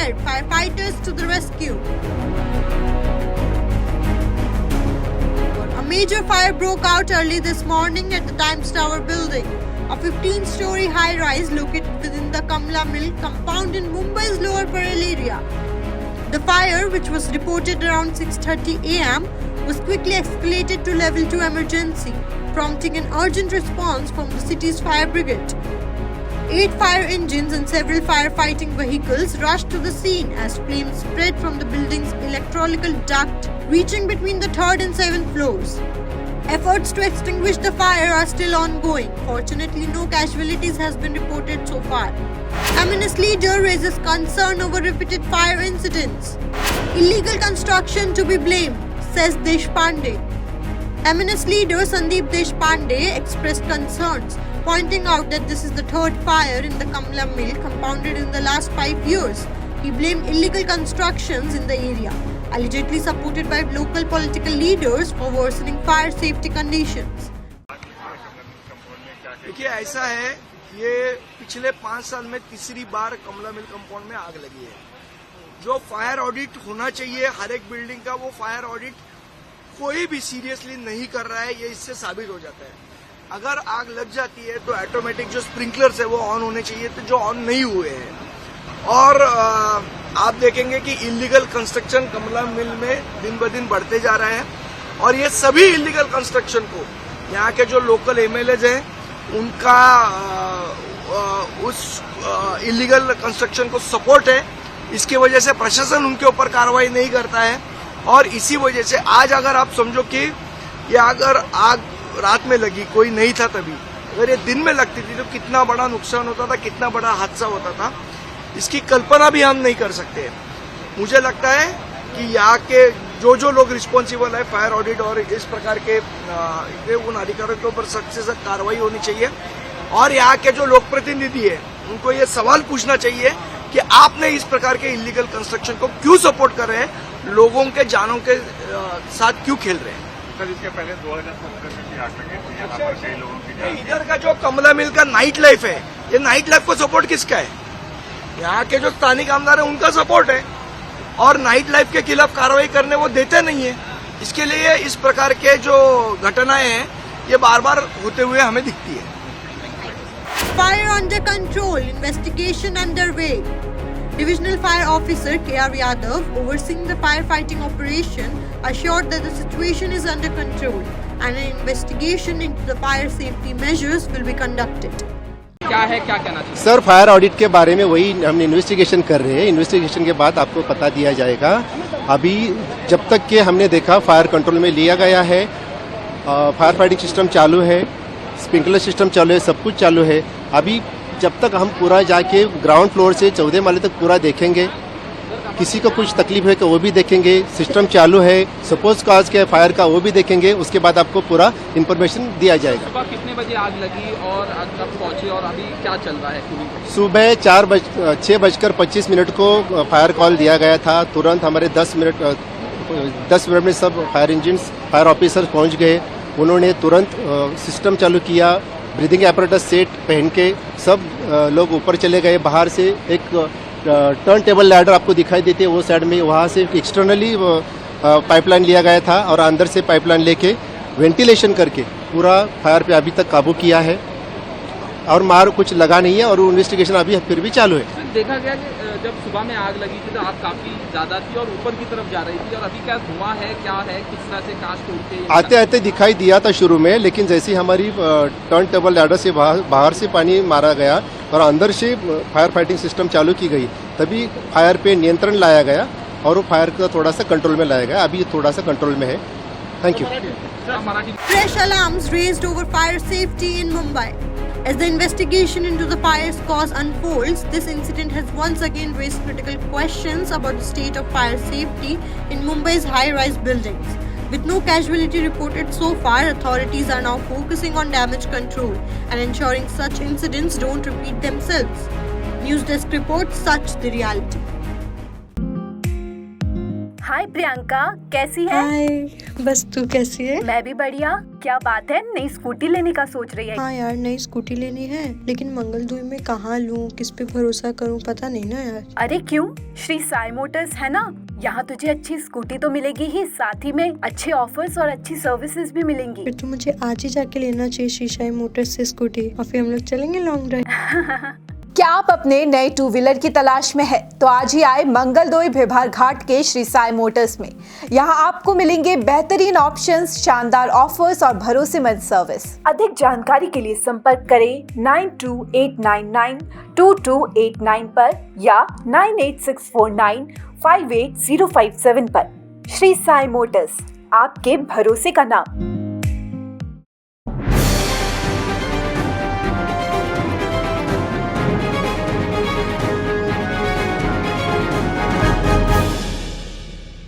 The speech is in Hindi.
scared, firefighters to the rescue. A major fire broke out early this morning at the Times Tower building, a 15-story high-rise located within the Kamla Mill compound in Mumbai's Lower Parel area. The fire, which was reported around 6:30 a.m., was quickly escalated to level 2 emergency, prompting an urgent response from the city's fire brigade. 8 fire engines and several firefighting vehicles rushed to the scene as flames spread from the building's electrical duct, reaching between the 3rd and 7th floors. Efforts to extinguish the fire are still ongoing. Fortunately, no casualties has been reported so far. MNS leader raises concern over repeated fire incidents. Illegal construction to be blamed, says Deshpande. MNS leader Sandeep Deshpande expressed concerns, pointing out that this is the 3rd fire in the Kamla Mill compounded in the last 5 years. He blamed illegal constructions in the area, allegedly supported by local political leaders for worsening fire safety conditions. देखिए ऐसा है, ये पिछले 5 साल में तीसरी बार कमला मिल कंपाउंड में आग लगी है। जो फायर ऑडिट होना चाहिए हर एक बिल्डिंग का, वो फायर ऑडिट कोई भी सीरियसली नहीं कर रहा है, ये इससे साबित हो जाता है। अगर आग लग जाती है तो ऑटोमेटिक जो स्प्रिंकलर्स है वो ऑन होने चाहिए, तो जो ऑन नहीं हुए हैं। और आप देखेंगे कि इलीगल कंस्ट्रक्शन कमला मिल में दिन ब दिन बढ़ते जा रहे हैं, और ये सभी इलीगल कंस्ट्रक्शन को यहाँ के जो लोकल एमएलएज हैं उनका उस इलीगल कंस्ट्रक्शन को सपोर्ट है। इसकी वजह से प्रशासन उनके ऊपर कार्रवाई नहीं करता है, और इसी वजह से आज अगर आप समझो कि ये अगर आग रात में लगी, कोई नहीं था तभी, अगर ये दिन में लगती थी तो कितना बड़ा नुकसान होता था, कितना बड़ा हादसा होता था, इसकी कल्पना भी हम नहीं कर सकते। मुझे लगता है कि यहाँ के जो लोग रिस्पॉन्सिबल है फायर ऑडिट और इस प्रकार के उन अधिकारियों के ऊपर सख्त से सख्त कार्रवाई होनी चाहिए, और यहाँ के जो लोक प्रतिनिधि है उनको ये सवाल पूछना चाहिए कि आपने इस प्रकार के इलीगल कंस्ट्रक्शन को क्यों सपोर्ट कर रहे हैं, लोगों के जानों के साथ क्यों खेल रहे हैं। सर, इसके पहले 2017 में भी आग लगी थी, यहाँ पर कई लोगों की जान गई। इधर का जो कमला मिल का नाइट लाइफ है, ये नाइट लाइफ को सपोर्ट किसका है? यहाँ के जो स्थानीय आमदार है उनका सपोर्ट है, और नाइट लाइफ के खिलाफ कार्रवाई करने वो देते नहीं है। इसके लिए इस प्रकार के जो घटनाएं हैं ये बार बार होते हुए हमें दिखती है। Fire under control, investigation underway. Divisional Fire Officer K.R. Yadav, overseeing the firefighting operation, assured that the situation is under control and an investigation into the fire safety measures will be conducted. क्या है, क्या कहना चाहिए? सर, फायर ऑडिट के बारे में वही हम इन्वेस्टिगेशन कर रहे हैं। इन्वेस्टिगेशन के बाद आपको पता दिया जाएगा। अभी जब तक कि हमने देखा फायर कंट्रोल में लिया गया है, फायर फाइटिंग सिस्टम चालू है, स्प्रिंकलर सिस्टम चालू है, सब कुछ चालू है। अभी जब तक हम पूरा जाके ग्राउंड फ्लोर से 14 माले तक पूरा देखेंगे, किसी को कुछ तकलीफ है तो वो भी देखेंगे, सिस्टम चालू है, सपोज काज के फायर का वो भी देखेंगे, उसके बाद आपको पूरा इन्फॉर्मेशन दिया जाएगा। सुबह कितने बजे आग लगी और कब पहुंची और अभी क्या चल रहा है? सुबह 6:25 को फायर कॉल दिया गया था। तुरंत हमारे 10 मिनट में सब फायर इंजिन, फायर ऑफिसर पहुंच गए। उन्होंने तुरंत सिस्टम चालू किया, ब्रीदिंग एपरेटस सेट पहन के सब लोग ऊपर चले गए। बाहर से एक टर्न टेबल लैडर आपको दिखाई देती है वो साइड में, वहाँ से एक्सटर्नली पाइपलाइन लिया गया था, और अंदर से पाइपलाइन लेके वेंटिलेशन करके पूरा फायर पे अभी तक काबू किया है, और मार कुछ लगा नहीं है, और इन्वेस्टिगेशन अभी फिर भी चालू है। देखा गया कि जब सुबह में आग लगी थी तो आग काफी ज्यादा थी और ऊपर की तरफ जा रही थी, और अभी क्या धुआं है, क्या है, किस तरह से कास्ट उठते आते आते दिखाई दिया था शुरू में, लेकिन जैसे ही हमारी टर्न टेबल लैडर से बाहर से पानी मारा गया और अंदर से फायर फाइटिंग सिस्टम चालू की गई, तभी फायर पे नियंत्रण लाया गया और वो फायर का थोड़ा सा कंट्रोल में लाया गया। अभी थोड़ा सा कंट्रोल में है। Thank you. Fresh alarms raised over fire safety in Mumbai. As the investigation into the fire's cause unfolds, this incident has once again raised critical questions about the state of fire safety in Mumbai's high-rise buildings. With no casualty reported so far, authorities are now focusing on damage control and ensuring such incidents don't repeat themselves. News Desk reports such the reality. हाय प्रियंका, कैसी है? Hi. बस तू कैसी है? मैं भी बढ़िया। क्या बात है, नई स्कूटी लेने का सोच रही है? हाँ यार, नई स्कूटी लेनी है, लेकिन मंगलदुई में कहाँ लूँ, किस पे भरोसा करूँ, पता नहीं ना यार। अरे क्यों, श्री साई मोटर्स है ना, यहाँ तुझे अच्छी स्कूटी तो मिलेगी ही, साथ ही में अच्छे ऑफर्स और अच्छी सर्विसेज भी मिलेंगी। फिर तो मुझे आज ही जाके लेना चाहिए श्री साई मोटर्स से स्कूटी, और फिर हम लोग चलेंगे लॉन्ग ड्राइव। क्या आप अपने नए टू व्हीलर की तलाश में है तो आज ही आए मंगलदोई भिभार घाट के श्री साई मोटर्स में। यहाँ आपको मिलेंगे बेहतरीन ऑप्शंस, शानदार ऑफर्स और भरोसेमंद सर्विस। अधिक जानकारी के लिए संपर्क करें 9289922289 पर या 98649580557 पर। श्री साई मोटर्स, आपके भरोसे का नाम।